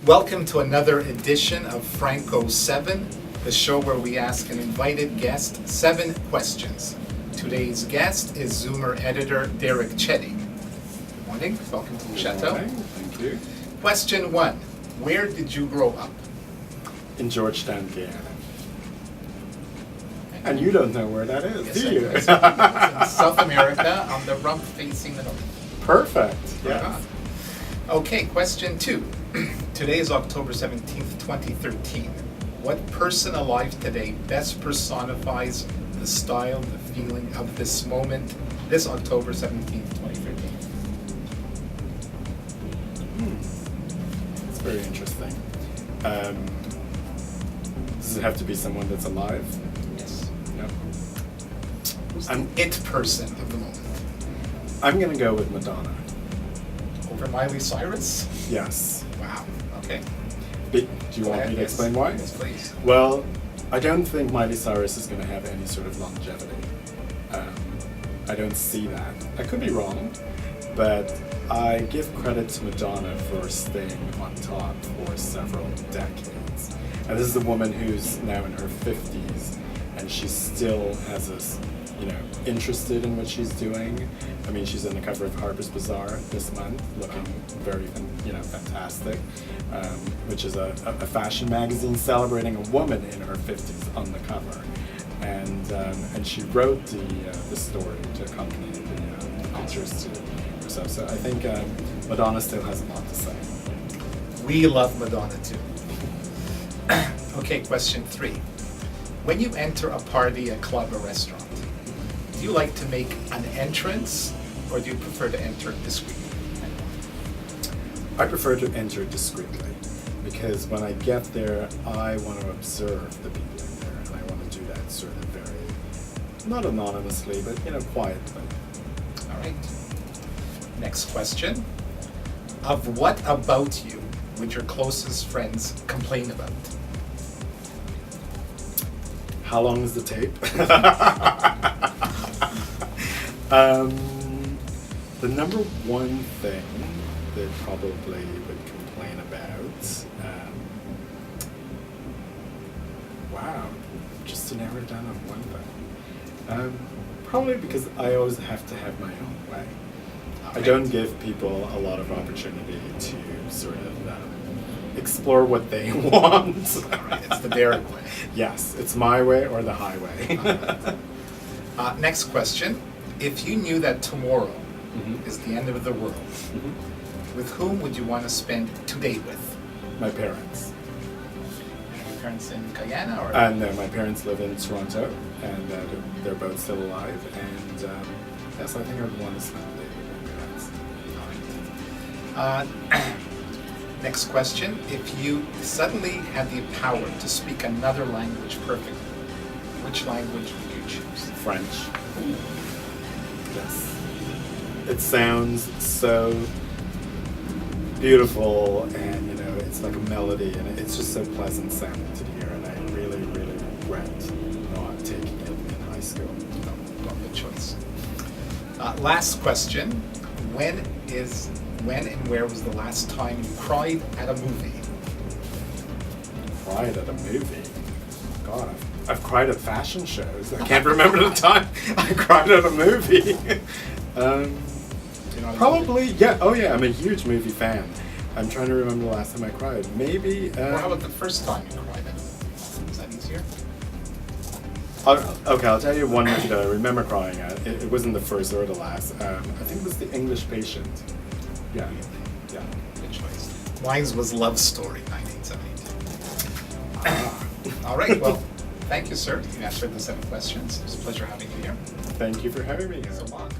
Welcome to another edition of Franco 7, the show where we ask an invited guest 7 questions. Today's guest is Zoomer editor Derick Chetty. Good morning. Welcome to Château. Good morning. Thank you. Question 1. Where did you grow up? In Georgetown, Guyana. And you don't know where that is, Yes, do I you? do. It's in South America, on the rump facing the north. Perfect. Right Yes. on. Okay, question 2. Today is October 17th, 2013. What person alive today best personifies the style, the feeling of this moment, this October 17th, 2013? It's very interesting. Does it have to be someone that's alive? Yes. No. Who's the I'm- it person of the moment? I'm going to go with Madonna. Over Miley Cyrus? Yes. Wow. Okay. Do you Go want ahead, me to yes. explain why? Yes, please. Well, I don't think Miley Cyrus is going to have any sort of longevity. I don't see that. I could be wrong, but I give credit to Madonna for staying on top for several decades. And this is a woman who's now in her 50s, and she still has us, interested in what she's doing. I mean, she's on the cover of Harper's Bazaar this month, looking very, fantastic, which is a fashion magazine celebrating a woman in her 50s on the cover. And she wrote the story to accompany the pictures to herself. So I think Madonna still has a lot to say. We love Madonna too. Okay, question 3. When you enter a party, a club, a restaurant, do you like to make an entrance or do you prefer to enter discreetly? I prefer to enter discreetly because when I get there, I want to observe the people in there, and I want to do that sort of very, not anonymously, but quietly. All right. Next question. Of what about you would your closest friends complain about? How long is the tape? The number one thing they probably would complain about, wow, just to narrow it down on one thing, probably because I always have to have my own way. I don't give people a lot of opportunity to sort of explore what they want. All right, it's the Derick way. Yes, it's my way or the highway. Next question. If you knew that tomorrow Mhm. is the end of the world, with whom would you want to spend today with? My parents. Your parents in Guyana or? No, my parents live in Toronto, and they're both still alive. And yes, I think I would want to spend the day with my parents. Next question. If you suddenly had the power to speak another language perfectly, which language would you choose? French. Yes. It sounds so beautiful, and it's like a melody, and it's just so pleasant sounding to hear. And I really, really regret not taking it in high school. Well, good choice. Last question. When and where was the last time you cried at a movie? Cried at a movie? God, I've cried at fashion shows. I can't remember the time I cried at a movie. You know, Probably, yeah. Oh, yeah. I'm a huge movie fan. I'm trying to remember the last time I cried. Maybe. Or how about the first time you cried at a movie? Is that easier? Okay, I'll tell you one movie that I remember crying at. It wasn't the first or the last. I think it was The English Patient. Yeah. Yeah. Good choice. Mine was Love Story, 1972. All right, well, thank you, sir. You answered the 7 questions. It was a pleasure having you here. Thank you for having me. So long.